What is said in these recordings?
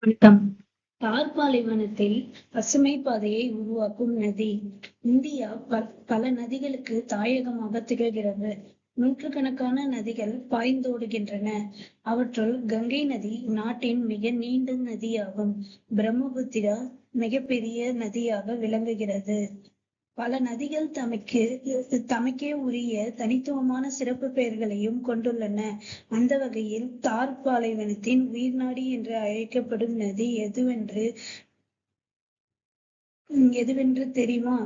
வணக்கம். தார் பாலைவனத்தில் பசுமை பாதையை உருவாக்கும் நதி. இந்தியா பல நதிகளுக்கு தாயகமாக திகழ்கிறது. நூற்றுக்கணக்கான நதிகள் பாய்ந்தோடுகின்றன. அவற்றுள் கங்கை நதி நாட்டின் மிக நீண்ட நதியாகும். பிரம்மபுத்திரா மிகப்பெரிய நதியாக விளங்குகிறது. பல நதிகள் தமக்கே உரிய தனித்துவமான சிறப்பு பெயர்களையும் கொண்டுள்ளன. அந்த வகையில் தார் பாலைவனத்தின் உயிர்நாடி என்று அழைக்கப்படும் நதி எதுவென்று தெரியுமா?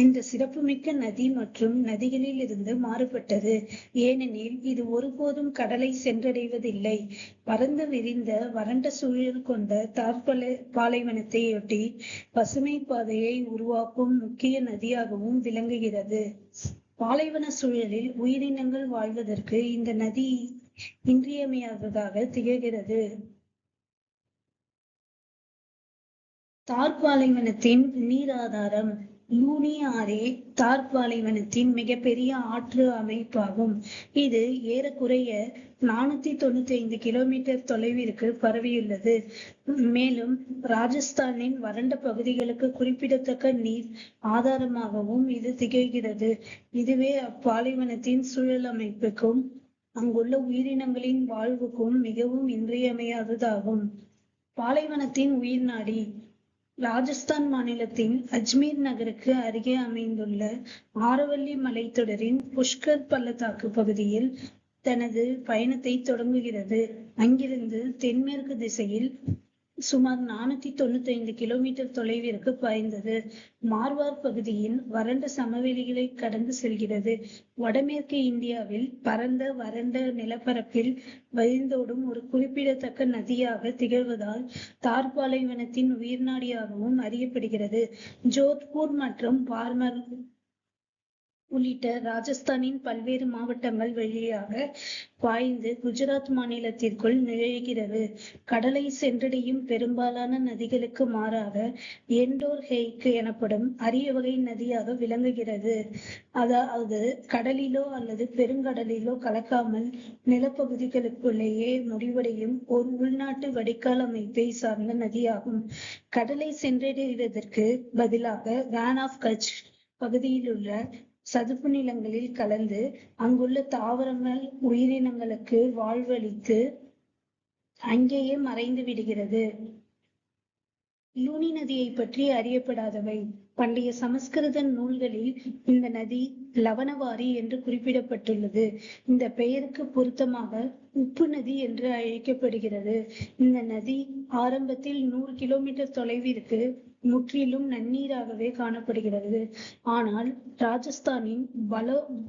இந்த சிறப்புமிக்க நதி மற்றும் நதிகளில் இருந்து மாறுபட்டது. ஏனெனில் இது ஒருபோதும் கடலை சென்றடைவதில்லை. பரந்து விரிந்த வறண்ட சூழல் கொண்ட பாலைவனத்தையொட்டி பசுமை பாதையை உருவாக்கும் முக்கிய நதியாகவும் விளங்குகிறது. பாலைவன சூழலில் உயிரினங்கள் வாழ்வதற்கு இந்த நதி இன்றியமையாததாக திகழ்கிறது. தார் பாலைவனத்தின் நீர் ஆதாரம். லூனி ஆறே தார் பாலைவனத்தின் மிகப்பெரிய ஆற்று அமைப்பாகும். இது ஏறக்குறைய 495 கிலோமீட்டர் தொலைவிற்கு பரவியுள்ளது. மேலும் ராஜஸ்தானின் வறண்ட பகுதிகளுக்கு குறிப்பிடத்தக்க நீர் ஆதாரமாகவும் இது திகழ்கிறது. இதுவே அப்பாலைவனத்தின் சூழல் அமைப்புக்கும் அங்குள்ள உயிரினங்களின் வாழ்வுக்கும் மிகவும் இன்றியமையாததாகும். பாலைவனத்தின் உயிர்நாடி. ராஜஸ்தான் மாநிலத்தின் அஜ்மீர் நகருக்கு அருகே அமைந்துள்ள ஆரவல்லி மலைத்தொடரின் புஷ்கர் பள்ளத்தாக்கு பகுதியில் தனது பயணத்தை தொடங்குகிறது. அங்கிருந்து தென்மேற்கு திசையில் சுமார் 495 கிலோமீட்டர் தொலைவிற்கு பாய்ந்தது. மார்வார் பகுதியின் வறண்ட சமவெளிகளை கடந்து செல்கிறது. வடமேற்கு இந்தியாவில் பரந்த வறண்ட நிலப்பரப்பில் வழிந்தோடும் ஒரு குறிப்பிடத்தக்க நதியாக திகழ்வதால் தார் பாலைவனத்தின் உயிர்நாடியாகவும் அறியப்படுகிறது. ஜோத்பூர் மற்றும் பார்மர் உள்ளிட்ட ராஜஸ்தானின் பல்வேறு மாவட்டங்கள் வழியாக பாய்ந்து குஜராத் மாநிலத்திற்குள் நுழைகிறது. கடலை சென்றடையும் பெரும்பாலான நதிகளுக்கு மாறாக எண்டோர் ஹெய்க் எனப்படும் அரிய வகை நதியாக விளங்குகிறது. அதாவது கடலிலோ அல்லது பெருங்கடலிலோ கலக்காமல் நிலப்பகுதிகளுக்குள்ளேயே முடிவடையும் ஒரு உள்நாட்டு வடிகால் அமைப்பை சார்ந்த நதியாகும். கடலை சென்றடைவதற்கு பதிலாக ரான் ஆஃப் கட்ச் பகுதியில் உள்ள சதுப்பு நிலங்களில் கலந்து அங்குள்ள தாவரங்கள் உயிரினங்களுக்கு வாழ்வளித்து அங்கேயே மறைந்து விடுகிறது. லூனி நதியை பற்றி அறியப்படாதவை. பண்டைய சமஸ்கிருத நூல்களில் இந்த நதி லவணவாரி என்று குறிப்பிடப்பட்டுள்ளது. இந்த பெயருக்கு பொருத்தமாக உப்பு நதி என்று அழைக்கப்படுகிறது. இந்த நதி ஆரம்பத்தில் 100 கிலோமீட்டர் தொலைவிற்கு முற்றிலும் நன்னீராகவே காணப்படுகிறது. ஆனால் ராஜஸ்தானின்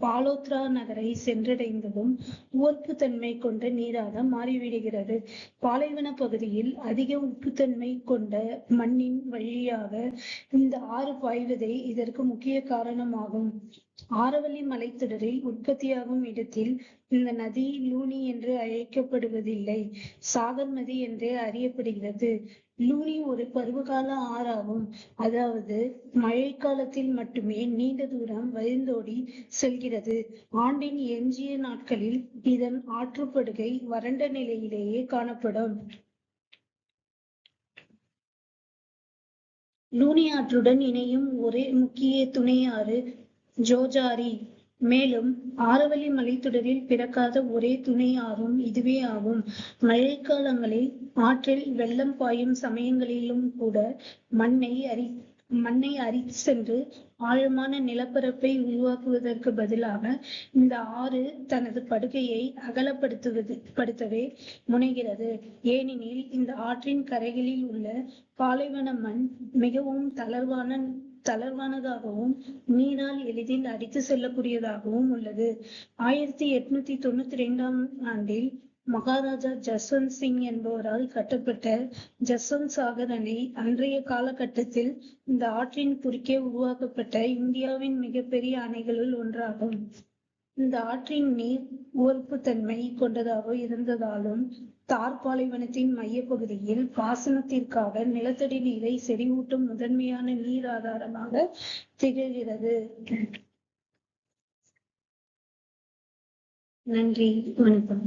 பாலோத்ரா நகரை சென்றடைந்ததும் உவர்ப்புத்தன்மை கொண்ட நீராக மாறிவிடுகிறது. பாலைவன பகுதியில் அதிக உப்புத்தன்மை கொண்ட மண்ணின் வழியாக இந்த ஆறு பாய்வதே இதற்கு முக்கிய காரணமாகும். ஆரவல்லி மலைத்தொடரில் உற்பத்தியாகும் இடத்தில் இந்த நதி லூனி என்று அழைக்கப்படுவதில்லை, சாகர்மதி என்றே அறியப்படுகிறது. லூனி ஒரு பருவகால ஆறாகும். அதாவது மழைக்காலத்தில் மட்டுமே நீண்ட தூரம் வழிந்தோடி செல்கிறது. ஆண்டின் எஞ்சிய நாட்களில் இதன் ஆற்றுப்படுகை வறண்ட நிலையிலேயே காணப்படும். லூனி ஆற்றுடன் இணையும் ஒரே முக்கிய துணை ஆறு ஜோஜாரி. மேலும் ஆரவல்லி மலைத்தொடரில் பிறக்காத ஒரே துணை ஆறும் இதுவே ஆகும். மழைக்காலங்களில் ஆற்றில் வெள்ளம் பாயும் சமயங்களிலும் கூட மண்ணை அரித்து சென்று ஆழமான நிலப்பரப்பை உருவாக்குவதற்கு பதிலாக இந்த ஆறு தனது படுகையை அகலப்படுத்தவே முனைகிறது. ஏனெனில் இந்த ஆற்றின் கரைகளில் உள்ள பாலைவன மண் மிகவும் தளர்வானதாகவும் நீரால் எளிதில் அடித்து செல்லக்கூடியதாகவும் உள்ளது. 1892ஆம் ஆண்டில் மகாராஜா ஜஸ்வந்த் சிங் என்பவரால் கட்டப்பட்ட ஜஸ்வந்த் சாகர் அணை அன்றைய காலகட்டத்தில் இந்த ஆற்றின் குறுக்கே உருவாக்கப்பட்ட இந்தியாவின் மிகப்பெரிய அணைகளுள் ஒன்றாகும். இந்த ஆற்றின் நீர் உவர்ப்புத்தன்மை கொண்டதாக இருந்ததாலும் தார் பாலைவனத்தின் மைய பகுதியில் பாசனத்திற்காக நிலத்தடி நீரை செறிவூட்டும் முதன்மையான நீர் ஆதாரமாக திகழ்கிறது. நன்றி, வணக்கம்.